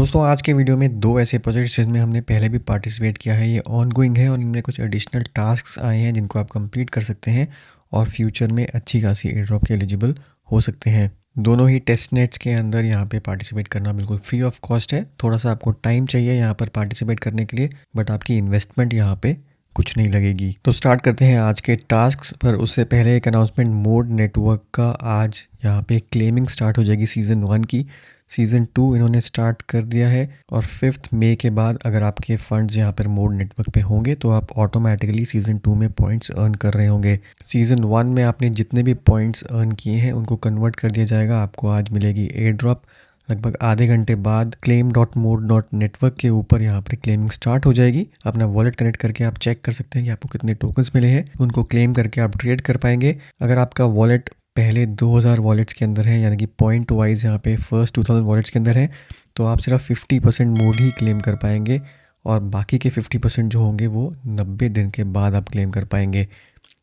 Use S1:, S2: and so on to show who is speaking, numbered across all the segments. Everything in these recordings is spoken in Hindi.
S1: दोस्तों आज के वीडियो में दो ऐसे प्रोजेक्ट्स जिनमें हमने पहले भी पार्टिसिपेट किया है, ये ऑनगोइंग है और इनमें कुछ एडिशनल टास्क्स आए हैं जिनको आप कंप्लीट कर सकते हैं और फ्यूचर में अच्छी खासी एयर ड्रॉप के एलिजिबल हो सकते हैं। दोनों ही टेस्ट नेट्स के अंदर यहाँ पे पार्टिसिपेट करना बिल्कुल फ्री ऑफ कॉस्ट है। थोड़ा सा आपको टाइम चाहिए यहाँ पर पार्टिसिपेट करने के लिए, बट आपकी इन्वेस्टमेंट यहाँ पे कुछ नहीं लगेगी। तो स्टार्ट करते हैं आज के टास्क पर। उससे पहले एक अनाउंसमेंट, मोड नेटवर्क का आज यहाँ पे क्लेमिंग स्टार्ट हो जाएगी सीज़न 1 की। सीज़न 2 इन्होंने स्टार्ट कर दिया है और 5 मई के बाद अगर आपके फंड्स यहाँ पर मोड नेटवर्क पे होंगे तो आप ऑटोमेटिकली सीज़न 2 में पॉइंट्स अर्न कर रहे होंगे। सीज़न 1 में आपने जितने भी पॉइंट्स अर्न किए हैं उनको कन्वर्ट कर दिया जाएगा। आपको आज मिलेगी एयर ड्रॉप। लगभग आधे घंटे बाद claim.mode.network के ऊपर यहाँ पर क्लेमिंग स्टार्ट हो जाएगी। अपना वॉलेट कनेक्ट करके आप चेक कर सकते हैं कि आपको कितने टोकन्स मिले हैं, उनको क्लेम करके आप ट्रेड कर पाएंगे। अगर आपका वॉलेट पहले 2000 वॉलेट्स के अंदर है, यानी कि पॉइंट वाइज यहाँ पे फर्स्ट 2000 वॉलेट्स के अंदर है, तो आप सिर्फ 50% मोड ही क्लेम कर पाएंगे और बाकी के 50% जो होंगे वो 90 दिन के बाद आप क्लेम कर पाएंगे।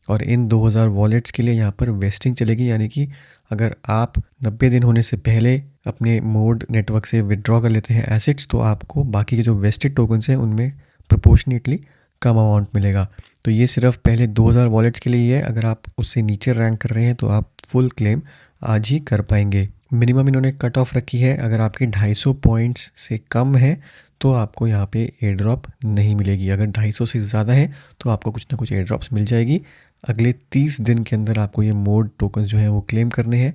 S1: और इन 2000 वॉलेट्स के लिए यहाँ पर वेस्टिंग चलेगी, यानी कि अगर आप 90 दिन होने से पहले अपने मोड नेटवर्क से विड्रॉ कर लेते हैं एसेट्स, तो आपको बाकी के जो वेस्टेड टोकन्स हैं उनमें प्रोपोर्शनेटली कम अमाउंट मिलेगा। तो ये सिर्फ पहले 2000 वॉलेट्स के लिए ही है। अगर आप उससे नीचे रैंक कर रहे हैं तो आप फुल क्लेम आज ही कर पाएंगे। मिनिमम इन्होंने कट ऑफ रखी है, अगर आपके 250 पॉइंट्स से कम है तो आपको यहाँ पे एयर ड्रॉप नहीं मिलेगी। अगर 250 से ज़्यादा है तो आपको कुछ ना कुछ एयर ड्रॉप्स मिल जाएगी। अगले 30 दिन के अंदर आपको ये मोड टोकन्स जो हैं वो क्लेम करने हैं।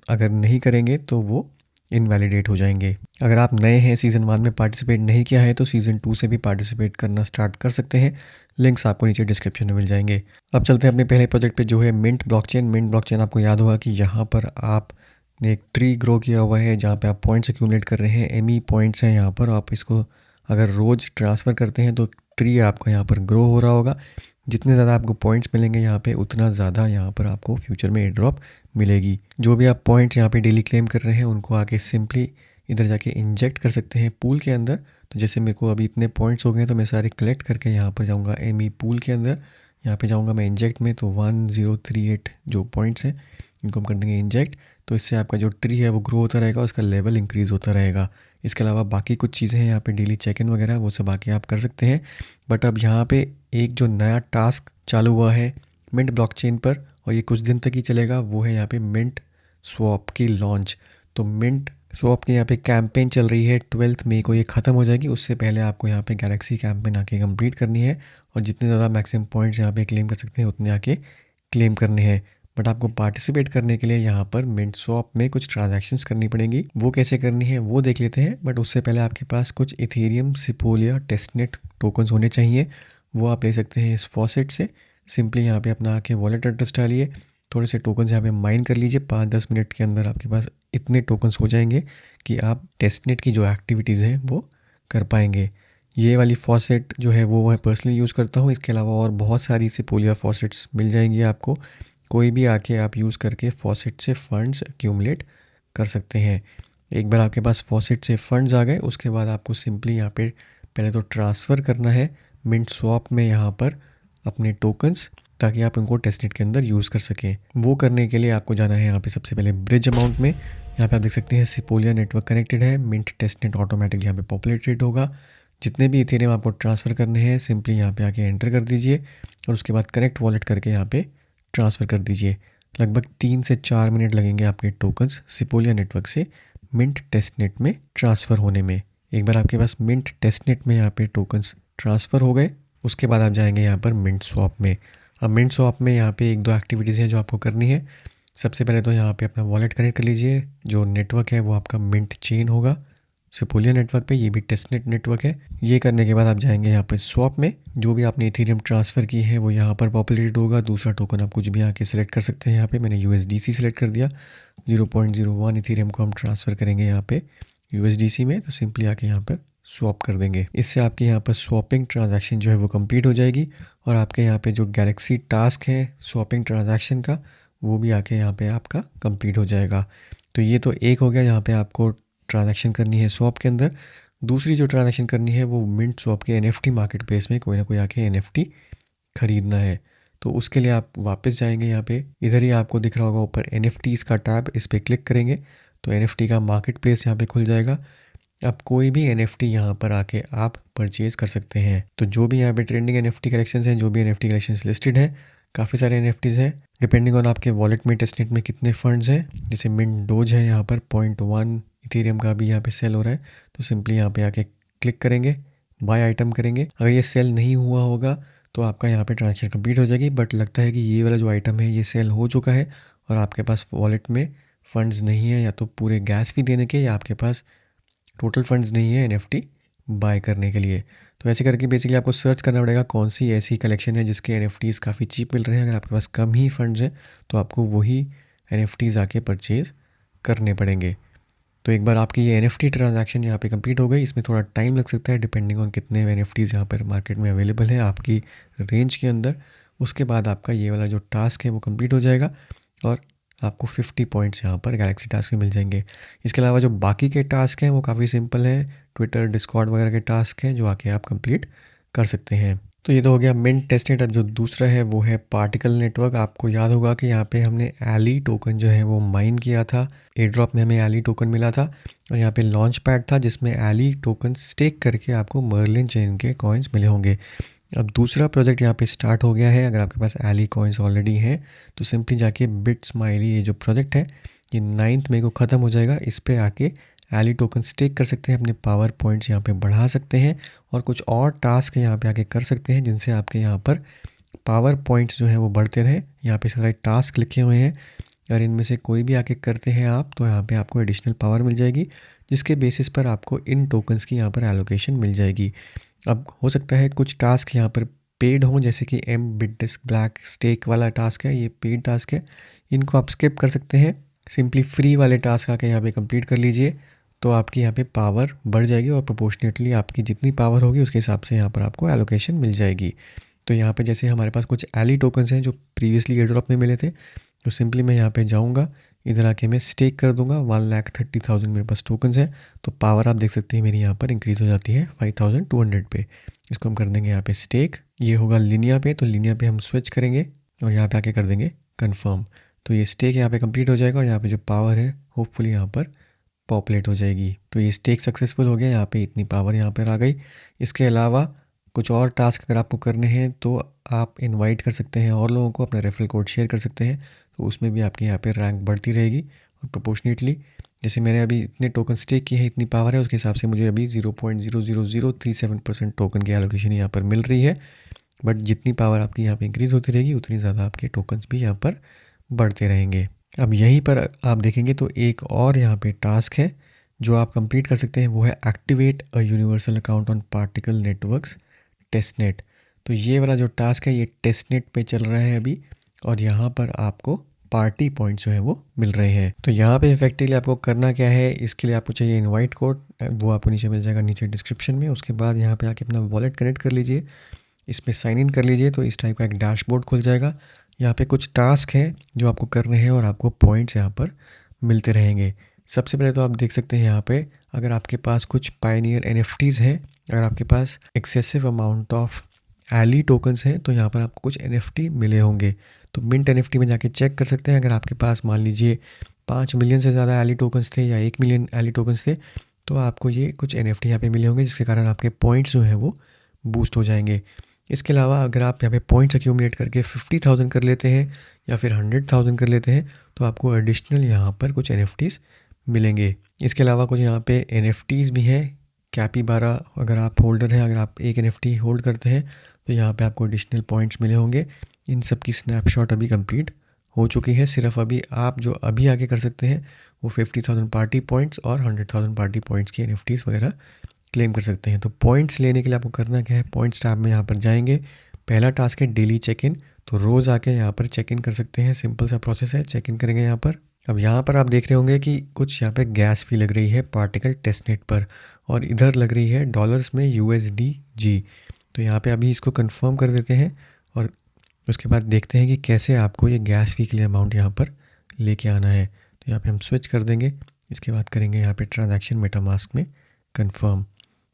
S1: अगर नहीं करेंगे तो वो इनवैलिडेट हो जाएंगे। अगर आप नए हैं, सीज़न 1 में पार्टिसिपेट नहीं किया है, तो सीज़न 2 से भी पार्टिसिपेट करना स्टार्ट कर सकते हैं। लिंक्स आपको नीचे डिस्क्रिप्शन में मिल जाएंगे। अब चलते हैं अपने पहले प्रोजेक्ट पे जो है मिंट ब्लॉकचेन। मिंट ब्लॉकचेन आपको याद होगा कि यहाँ पर आपने एक ट्री ग्रो किया हुआ है जहाँ पे आप पॉइंट्स एक्यूमुलेट कर रहे हैं। एमई पॉइंट्स हैं यहाँ पर। आप इसको अगर रोज़ ट्रांसफ़र करते हैं तो ट्री आपका यहाँ पर ग्रो हो रहा होगा। जितने ज़्यादा आपको पॉइंट्स मिलेंगे यहाँ पे, उतना ज़्यादा यहाँ पर आपको फ्यूचर में एयर ड्रॉप मिलेगी। जो भी आप पॉइंट्स यहाँ पे डेली क्लेम कर रहे हैं उनको आके सिंपली इधर जाके इंजेक्ट कर सकते हैं पूल के अंदर। तो जैसे मेरे को अभी इतने पॉइंट्स हो गए तो मैं सारे कलेक्ट करके यहाँ पर जाऊँगा एमई पूल के अंदर। यहाँ पे जाऊँगा मैं इंजेक्ट में, तो 1038 जो पॉइंट्स हैं इनको हम कर देंगे इंजेक्ट। तो इससे आपका जो ट्री है वो ग्रो होता रहेगा, उसका लेवल इंक्रीज़ होता रहेगा। इसके अलावा बाकी कुछ चीज़ें हैं यहाँ पे, डेली चेक इन वगैरह वो सब आके आप कर सकते हैं। बट अब यहाँ पे एक जो नया टास्क चालू हुआ है मिंट ब्लॉकचेन पर, और ये कुछ दिन तक ही चलेगा, वो है यहाँ पे मिंट स्वैप की लॉन्च। तो मिंट स्वैप की यहाँ पे कैंपेन चल रही है, 12 मई को ये ख़त्म हो जाएगी। उससे पहले आपको यहाँ पे गैलेक्सी कैंपेन आके कंप्लीट करनी है और जितने ज़्यादा मैक्सिमम पॉइंट्स यहाँ पे क्लेम कर सकते हैं उतने आके क्लेम करने हैं। बट आपको पार्टिसिपेट करने के लिए यहाँ पर मिंट स्वैप में कुछ ट्रांजैक्शंस करनी पड़ेंगी। वो कैसे करनी है वो देख लेते हैं, बट उससे पहले आपके पास कुछ इथेरियम, सिपोलिया, टेस्टनेट टोकन्स होने चाहिए। वो आप ले सकते हैं इस फॉसेट से। सिंपली यहाँ पे अपना आके वॉलेट एड्रेस डालिए, थोड़े से टोकन्स यहाँ पे माइन कर लीजिए। 5-10 मिनट के अंदर आपके पास इतने टोकन्स हो जाएंगे कि आप टेस्टनेट की जो एक्टिविटीज़ हैं वो कर पाएंगे। ये वाली फॉसेट जो है वो मैं पर्सनली यूज़ करता हूँ। इसके अलावा और बहुत सारी सिपोलिया फॉसेट्स मिल जाएंगी आपको। कोई भी आके आप यूज़ करके फॉसेट से फंड्स एक्यूमुलेट कर सकते हैं। एक बार आपके पास फॉसेट से फंड्स आ गए, उसके बाद आपको सिंपली यहाँ पे पहले तो ट्रांसफ़र करना है मिंट स्वैप में यहाँ पर अपने टोकन्स, ताकि आप उनको टेस्टनेट के अंदर यूज़ कर सकें। वो करने के लिए आपको जाना है यहाँ पे सबसे पहले ब्रिज अमाउंट में। यहाँ पे आप देख सकते हैं सिपोलिया नेटवर्क कनेक्टेड है, मिंट टेस्टनेट ऑटोमेटिकली यहाँ पे पॉपुलेटेड होगा। जितने भी इथेरियम आपको ट्रांसफ़र करने हैं सिंपली यहाँ पे आके एंटर कर दीजिए और उसके बाद कनेक्ट वॉलेट करके यहाँ पे ट्रांसफ़र कर दीजिए। लगभग 3 से 4 मिनट लगेंगे आपके टोकन्स सिपोलिया नेटवर्क से मिंट टेस्टनेट में ट्रांसफ़र होने में। एक बार आपके पास मिंट टेस्टनेट में यहाँ पे टोकन्स ट्रांसफ़र हो गए, उसके बाद आप जाएंगे यहाँ पर मिंट स्वैप में। अब मिंट स्वैप में यहाँ पे 1-2 एक्टिविटीज़ हैं जो आपको करनी है। सबसे पहले तो यहाँ पे अपना वॉलेट कनेक्ट कर लीजिए। जो नेटवर्क है वो आपका मिंट चेन होगा सिपोलिया नेटवर्क पे, ये भी टेस्टनेट नेटवर्क है। ये करने के बाद आप जाएंगे यहाँ पे स्वैप में। जो भी आपने इथेरियम ट्रांसफ़र की है वो यहाँ पर पॉपुलेटेड होगा। दूसरा टोकन आप कुछ भी यहाँ के सिलेक्ट कर सकते हैं। यहाँ पे मैंने USDC सिलेक्ट कर दिया। 0.01 इथेरियम को हम ट्रांसफ़र करेंगे यहाँ पे USDC में, तो सिंपली आके यहाँ पर स्वैप कर देंगे। इससे आपके यहाँ पर स्वैपिंग ट्रांजैक्शन जो है वो कंप्लीट हो जाएगी और आपके यहाँ पे जो गैलेक्सी टास्क है स्वैपिंग ट्रांजैक्शन का, वो भी आके यहाँ पे आपका कंप्लीट हो जाएगा। तो ये तो एक हो गया, यहाँ पे आपको ट्रांजैक्शन करनी है स्वैप के अंदर। दूसरी जो ट्रांजैक्शन करनी है वो मिंट स्वैप के NFT मार्केट प्लेस में कोई ना कोई आके NFT खरीदना है। तो उसके लिए आप वापस जाएंगे, यहाँ पे इधर ही आपको दिख रहा होगा ऊपर NFTs का टैब, इस पर क्लिक करेंगे तो NFT का मार्केट प्लेस यहाँ पे खुल जाएगा। अब कोई भी NFT यहाँ पर आके आप परचेज़ कर सकते हैं। तो जो भी यहाँ पे ट्रेंडिंग NFT कलेक्शंस हैं, जो भी NFT कलेक्शंस लिस्टेड हैं, काफ़ी सारे NFTs हैं। डिपेंडिंग ऑन आपके वॉलेट में, टेस्टनेट में कितने फंड्स हैं, जैसे मिंट डोज है यहाँ पर 0.1 इथेरियम का भी यहाँ पे सेल हो रहा है। तो सिंपली यहाँ पे आके क्लिक करेंगे, बाय आइटम करेंगे। अगर ये सेल नहीं हुआ होगा तो आपका यहाँ पे ट्रांजेक्शन कंप्लीट हो जाएगी। बट लगता है कि ये वाला जो आइटम है ये सेल हो चुका है और आपके पास वॉलेट में फ़ंड्स नहीं है, या तो पूरे गैस फी देने के, या आपके पास टोटल फंड्स नहीं है NFT बाय करने के लिए। तो ऐसे करके बेसिकली आपको सर्च करना पड़ेगा कौन सी ऐसी कलेक्शन है जिसके NFTs काफ़ी चीप मिल रहे हैं। अगर आपके पास कम ही फंड्स हैं तो आपको वही NFTs आके परचेज़ करने पड़ेंगे। तो एक बार आपकी ये NFT ट्रांजैक्शन यहाँ पे कंप्लीट हो गई। इसमें थोड़ा टाइम लग सकता है डिपेंडिंग ऑन कितने NFTs यहाँ पर मार्केट में अवेलेबल हैं आपकी रेंज के अंदर। उसके बाद आपका ये वाला जो टास्क है वो कंप्लीट हो जाएगा और आपको 50 पॉइंट्स यहाँ पर गैलेक्सी टास्क में मिल जाएंगे। इसके अलावा जो बाकी के टास्क हैं वो काफ़ी सिंपल हैं। ट्विटर, डिस्कॉर्ड वगैरह के टास्क हैं जो आके आप कंप्लीट कर सकते हैं। तो ये तो हो गया मिंट टेस्टनेट। अब जो दूसरा है वो है पार्टिकल नेटवर्क। आपको याद होगा कि यहाँ पे हमने एली टोकन जो है वो माइन किया था। एयर ड्रॉप में हमें एली टोकन मिला था और यहाँ पे लॉन्च पैड था जिसमें एली टोकन स्टेक करके आपको मर्लिन चेन के कॉइन्स मिले होंगे। अब दूसरा प्रोजेक्ट यहाँ पे स्टार्ट हो गया है। अगर आपके पास एली कॉइन्स ऑलरेडी हैं तो सिंपली जाके बिट स्माइली, ये जो प्रोजेक्ट है ये 9 मई को ख़त्म हो जाएगा। इस पर आके एली टोकन स्टेक कर सकते हैं, अपने पावर पॉइंट्स यहाँ पे बढ़ा सकते हैं और कुछ और टास्क यहाँ पे आके कर सकते हैं जिनसे आपके यहाँ पर पावर पॉइंट्स जो हैं वो बढ़ते रहें। यहाँ पे सारे टास्क लिखे हुए हैं। अगर इनमें से कोई भी आके करते हैं आप तो यहाँ पे आपको एडिशनल पावर मिल जाएगी, जिसके बेसिस पर आपको इन टोकन्स की यहाँ पर एलोकेशन मिल जाएगी। अब हो सकता है कुछ टास्क यहाँ पर पेड हों, जैसे कि बिटडिस्क ब्लैक स्टेक वाला टास्क है, ये पेड टास्क है, इनको आप स्किप कर सकते हैं। सिंपली फ्री वाले टास्क आके यहाँ पे कंप्लीट कर लीजिए तो आपकी यहाँ पे पावर बढ़ जाएगी और प्रोपोर्शनेटली आपकी जितनी पावर होगी उसके हिसाब से यहाँ पर आपको एलोकेशन मिल जाएगी। तो यहाँ पे जैसे हमारे पास कुछ एली टोकन्स हैं जो प्रीवियसली एयर ड्रॉप में मिले थे, तो सिंपली मैं यहाँ पे जाऊँगा, इधर आके मैं स्टेक कर दूंगा। 1,30,000 मेरे पास टोकन्स हैं तो पावर आप देख सकते हैं मेरी यहाँ पर इंक्रीज़ हो जाती है 5,200 पे। इसको हम कर देंगे यहाँ पे स्टेक। ये होगा लिनिया पे, तो लिनिया पे हम स्विच करेंगे और यहाँ पे आके कर देंगे कन्फर्म। तो ये स्टेक यहाँ पे कंप्लीट हो जाएगा और यहाँ पे जो पावर है होपफुली यहाँ पर पॉपुलेट हो जाएगी। तो ये स्टेक सक्सेसफुल हो गया, यहाँ पे इतनी पावर यहाँ पर आ गई। इसके अलावा कुछ और टास्क अगर आपको करने हैं तो आप इनवाइट कर सकते हैं और लोगों को, अपना रेफरल कोड शेयर कर सकते हैं, तो उसमें भी आपकी यहाँ पे रैंक बढ़ती रहेगी। और प्रोपोर्शनेटली जैसे मैंने अभी इतने टोकन स्टेक किए हैं, इतनी पावर है, उसके हिसाब से मुझे अभी 0.00037% टोकन की एलोकेशन यहाँ पर मिल रही है। बट जितनी पावर आपकी यहाँ पे इंक्रीज़ होती रहेगी उतनी ज़्यादा आपके टोकन्स भी यहाँ पर बढ़ते रहेंगे। अब यहीं पर आप देखेंगे तो एक और यहाँ पे टास्क है जो आप कंप्लीट कर सकते हैं, वो है activate a universal account on particle networks testnet. तो ये वाला जो टास्क है ये टेस्टनेट पे चल रहा है अभी और यहाँ पर आपको पार्टी पॉइंट्स जो है वो मिल रहे हैं। तो यहाँ पे इफेक्टिवली आपको करना क्या है, इसके लिए आपको चाहिए इनवाइट कोड, वो आपको नीचे मिल जाएगा, नीचे डिस्क्रिप्शन में। उसके बाद यहाँ पे आके अपना वॉलेट कनेक्ट कर लीजिए, इसमें साइन इन कर लीजिए तो इस टाइप का एक डैशबोर्ड खुल जाएगा। यहाँ पे कुछ टास्क हैं जो आपको करने हैं और आपको पॉइंट्स यहाँ पर मिलते रहेंगे। सबसे पहले तो आप देख सकते हैं यहाँ पे अगर आपके पास कुछ पायनियर NFTs हैं, अगर आपके पास excessive amount of Eli tokens हैं तो यहाँ पर आपको कुछ NFT मिले होंगे। तो मिंट NFT में जाके चेक कर सकते हैं। अगर आपके पास मान लीजिए 5 मिलियन से ज़्यादा एली टोकन्स थे या 1 मिलियन एली टोकन्स थे तो आपको ये कुछ NFT यहाँ पे मिले होंगे, जिसके कारण आपके पॉइंट्स जो हैं वो बूस्ट हो जाएंगे। इसके अलावा अगर आप यहाँ पे पॉइंट्स एक्यूमुलेट करके 50,000 कर लेते हैं या फिर 100,000 कर लेते हैं तो आपको एडिशनल यहाँ पर कुछ NFTs मिलेंगे। इसके अलावा कुछ यहाँ पे NFTs भी हैं। कैपिबारा अगर आप होल्डर हैं, अगर आप एक NFT होल्ड करते हैं तो यहाँ पे आपको एडिशनल पॉइंट्स मिले होंगे। इन सब की स्नैपशॉट अभी कंप्लीट हो चुकी है। सिर्फ अभी आप जो अभी आगे कर सकते हैं वो 50,000 पार्टी पॉइंट्स और 100,000 पार्टी पॉइंट्स की NFTs वगैरह क्लेम कर सकते हैं। तो पॉइंट्स लेने के लिए आपको करना क्या है, पॉइंट्स टैब में यहाँ पर जाएंगे। पहला टास्क है डेली चेक इन, तो रोज़ आके यहाँ पर चेक इन कर सकते हैं। सिंपल सा प्रोसेस है, चेक इन करेंगे यहाँ पर। अब यहाँ पर आप देख रहे होंगे कि कुछ यहाँ पे गैस फी लग रही है पार्टिकल टेस्टनेट पर और इधर लग रही है डॉलर्स में USDG। तो यहाँ पे अभी इसको कंफर्म कर देते हैं और उसके बाद देखते हैं कि कैसे आपको ये गैस फी के लिए अमाउंट यहाँ पर लेके आना है। तो यहाँ पे हम स्विच कर देंगे। इसके बाद करेंगे यहाँ पे ट्रांजैक्शन मेटामास्क में कंफर्म।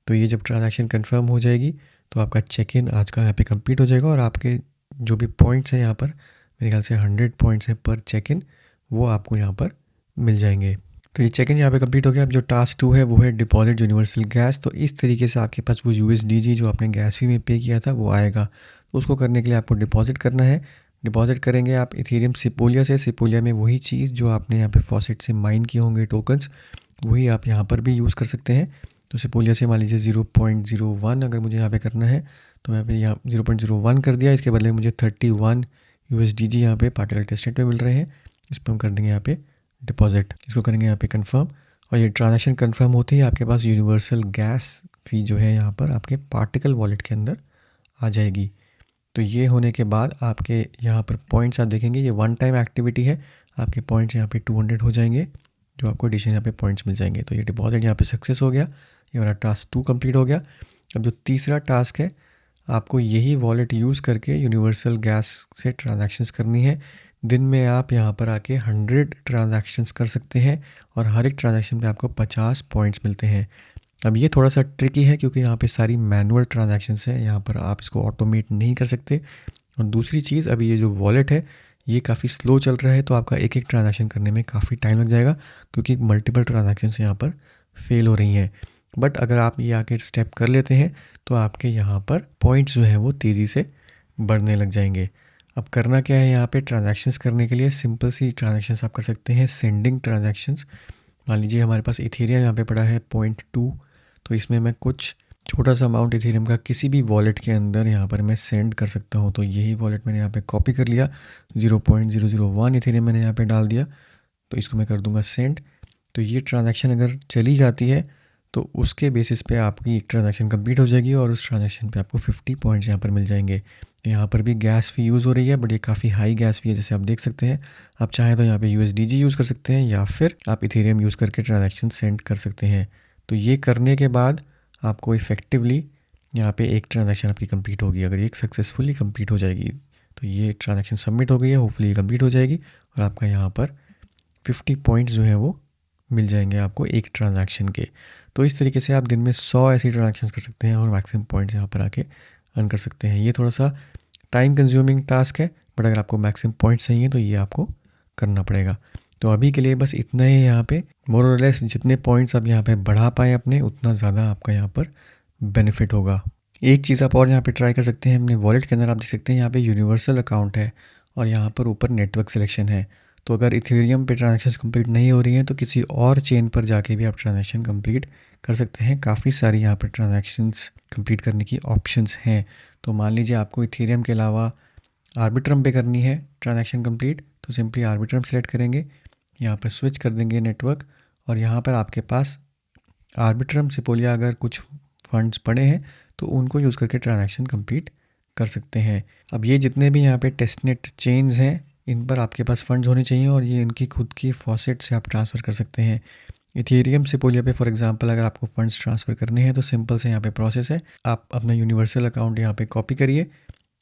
S1: तो ये जब ट्रांजैक्शन कंफर्म हो जाएगी तो आपका चेक इन आज का यहाँ पे कंप्लीट हो जाएगा और आपके जो भी पॉइंट्स हैं यहाँ पर, मेरे ख्याल से 100 पॉइंट्स हैं पर चेक इन, वो आपको यहाँ पर मिल जाएंगे। तो ये चेक इन यहाँ पे कंप्लीट हो गया। अब जो टास्क 2 है वो है डिपॉजिट यूनिवर्सल गैस। तो इस तरीके से आपके पास वो यूएसडीजी जो आपने गैस फी में पे किया था वो आएगा। तो उसको करने के लिए आपको डिपॉजिट करना है। डिपॉजिट करेंगे आप इथेरियम सिपोलिया से। सिपोलिया में वही चीज़ जो आपने यहाँ पे फॉसेट से माइन किए होंगे टोकन्स, वही आप यहाँ पर भी यूज़ कर सकते हैं। तो सिपोलिया से मान लीजिए 0.01 अगर मुझे यहाँ पे करना है तो मैं यहाँ 0.01 कर दिया। इसके बदले मुझे 31 यूएसडीजी यहाँ पे पार्टिकल टेस्टेड पे मिल रहे हैं। इस पर हम कर देंगे यहाँ पे डिपॉजिट। इसको करेंगे यहाँ पे कंफर्म, और ये ट्रांजैक्शन कंफर्म होते ही आपके पास यूनिवर्सल गैस फ़ी जो है यहाँ पर आपके पार्टिकल वॉलेट के अंदर आ जाएगी। तो ये होने के बाद आपके यहाँ पर पॉइंट्स आप देखेंगे, ये वन टाइम एक्टिविटी है। आपके पॉइंट्स यहाँ पे 200 हो जाएंगे, जो आपको एडिशन यहाँ पे पॉइंट्स मिल जाएंगे। तो ये डिपॉजिट यहाँ पे सक्सेस हो गया। ये वाला टास्क 2 कंप्लीट हो गया। अब जो तीसरा टास्क है, आपको यही वॉलेट यूज़ करके यूनिवर्सल गैस से ट्रांजैक्शंस करनी है। दिन में आप यहाँ पर आके 100 ट्रांजैक्शंस कर सकते हैं और हर एक ट्रांजैक्शन पे आपको 50 पॉइंट्स मिलते हैं। अब ये थोड़ा सा ट्रिकी है क्योंकि यहाँ पे सारी मैनुअल ट्रांजैक्शंस है, यहाँ पर आप इसको ऑटोमेट नहीं कर सकते। और दूसरी चीज़, अभी ये जो वॉलेट है ये काफ़ी स्लो चल रहा है, तो आपका एक एक ट्रांजैक्शन करने में काफ़ी टाइम लग जाएगा क्योंकि मल्टीपल ट्रांजैक्शंस यहाँ पर फेल हो रही हैं। बट अगर आप ये आके स्टेप कर लेते हैं तो आपके यहाँ पर पॉइंट्स जो हैं वो तेज़ी से बढ़ने लग जाएंगे। अब करना क्या है, यहाँ पे ट्रांजैक्शंस करने के लिए सिंपल सी ट्रांजैक्शंस आप कर सकते हैं, सेंडिंग ट्रांजैक्शंस। मान लीजिए हमारे पास इथेरियम यहाँ पे पड़ा है 0.2, तो इसमें मैं कुछ छोटा सा अमाउंट इथेरियम का किसी भी वॉलेट के अंदर यहाँ पर मैं सेंड कर सकता हूँ। तो यही वॉलेट मैंने यहाँ पे कॉपी कर लिया, 0.001 इथेरियम मैंने यहाँ पे डाल दिया। तो इसको मैं कर दूँगा सेंड। तो ये ट्रांजैक्शन अगर चली जाती है तो उसके बेसिस पे आपकी एक ट्रांजैक्शन कंप्लीट हो जाएगी और उस ट्रांजैक्शन पे आपको 50 पॉइंट्स यहाँ पर मिल जाएंगे। यहाँ पर भी गैस फ़ी यूज़ हो रही है, बट ये काफ़ी हाई गैस फ़ी है जैसे आप देख सकते हैं। आप चाहें तो यहाँ पे यूएसडीजी यूज़ कर सकते हैं या फिर आप इथेरियम यूज़ करके ट्रांजैक्शन सेंड कर सकते हैं। तो ये करने के बाद आपको इफ़ेक्टिवली यहाँ पे एक ट्रांजैक्शन आपकी कंप्लीट होगी। अगर ये सक्सेसफुली कंप्लीट हो जाएगी तो ये ट्रांजैक्शन सबमिट हो गई है, होपफुली ये कंप्लीट हो जाएगी और आपका यहाँ पर 50 पॉइंट्स जो हैं वो मिल जाएंगे आपको एक ट्रांजैक्शन के। तो इस तरीके से आप दिन में 100 ऐसी ट्रांजैक्शंस कर सकते हैं और मैक्सिमम पॉइंट्स यहाँ पर आके अर्न कर सकते हैं। ये थोड़ा सा टाइम कंज्यूमिंग टास्क है, बट अगर आपको मैक्सिमम पॉइंट्स चाहिए तो ये आपको करना पड़ेगा। तो अभी के लिए बस इतना ही यहाँ पे, मोर और लेस जितने पॉइंट्स आप यहाँ पे बढ़ा पाएँ अपने, उतना ज़्यादा आपका यहाँ पर बेनिफिट होगा। एक चीज़ आप और यहाँ पे ट्राई कर सकते हैं, अपने वॉलेट के अंदर आप देख सकते हैं यहाँ पे यूनिवर्सल अकाउंट है और यहाँ पर ऊपर नेटवर्क सिलेक्शन है। तो अगर इथेरियम पे ट्रांजैक्शंस कंप्लीट नहीं हो रही हैं तो किसी और चेन पर जाके भी आप ट्रांजैक्शन कंप्लीट कर सकते हैं। काफ़ी सारी यहाँ पर ट्रांजैक्शंस कंप्लीट करने की ऑप्शंस हैं। तो मान लीजिए आपको इथेरियम के अलावा आर्बिट्रम पे करनी है ट्रांजैक्शन कंप्लीट, तो सिंपली आर्बिट्रम सेलेक्ट करेंगे, यहाँ पर स्विच कर देंगे नेटवर्क, और यहाँ पर आपके पास आर्बिट्रम सिपोलिया अगर कुछ फंड्स पड़े हैं तो उनको यूज़ करके ट्रांजैक्शन कंप्लीट कर सकते हैं। अब ये जितने भी यहाँ पे टेस्टनेट चेन्स हैं इन पर आपके पास फंड्स होने चाहिए और ये इनकी खुद की फॉसेट से आप ट्रांसफ़र कर सकते हैं। इथेरियम सिपोलिया पे फॉर एग्जांपल अगर आपको फंड्स ट्रांसफ़र करने हैं तो सिंपल से यहाँ पे प्रोसेस है, आप अपना यूनिवर्सल अकाउंट यहाँ पे कॉपी करिए,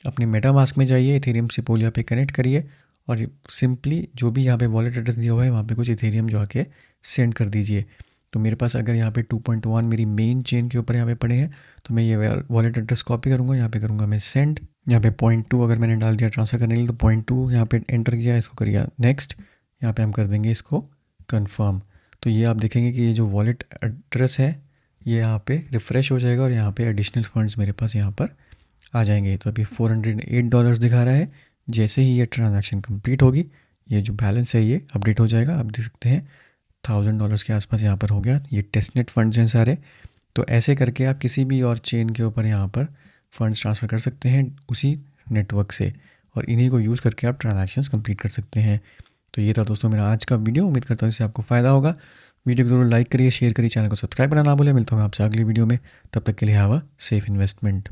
S1: अपने मेटामास्क में जाइए, इथेरियम सिपोलिया पे कनेक्ट करिए और सिंपली जो भी यहाँ पे वॉलेट एड्रेस दिया हुआ है वहाँ पे कुछ इथेरियम जो आके सेंड कर दीजिए। तो मेरे पास अगर यहाँ पे 2.1 मेरी मेन चेन के ऊपर यहाँ पे पड़े हैं तो मैं ये वॉलेट एड्रेस कॉपी करूँगा, यहाँ पे करूँगा मैं सेंड। यहाँ पे 0.2 अगर मैंने डाल दिया ट्रांसफ़र करने के लिए तो 0.2 यहाँ पे एंटर किया, इसको करिए नेक्स्ट, यहाँ पे हम कर देंगे इसको कंफर्म। तो ये आप देखेंगे कि ये जो वॉलेट एड्रेस है ये यहाँ पे रिफ़्रेश हो जाएगा और यहाँ पे एडिशनल फंड्स मेरे पास यहाँ पर आ जाएंगे। तो अभी $408 दिखा रहा है। जैसे ही ये ट्रांजैक्शन कंप्लीट होगी ये जो बैलेंस है ये अपडेट हो जाएगा। आप देख सकते हैं $1000 के आसपास यहाँ पर हो गया। ये टेस्टनेट फंड्स हैं सारे। तो ऐसे करके आप किसी भी और चेन के ऊपर यहाँ पर फंड्स ट्रांसफ़र कर सकते हैं उसी नेटवर्क से, और इन्हीं को यूज़ करके आप ट्रांजैक्शंस कंप्लीट कर सकते हैं। तो ये था दोस्तों मेरा आज का वीडियो। उम्मीद करता हूँ इससे आपको फ़ायदा होगा। वीडियो को ज़रूर लाइक करिए, शेयर करिए, चैनल को सब्सक्राइब करना ना भूलें। मिलता हूँ आपसे अगली वीडियो में, तब तक के लिए हैव अ सेफ इन्वेस्टमेंट।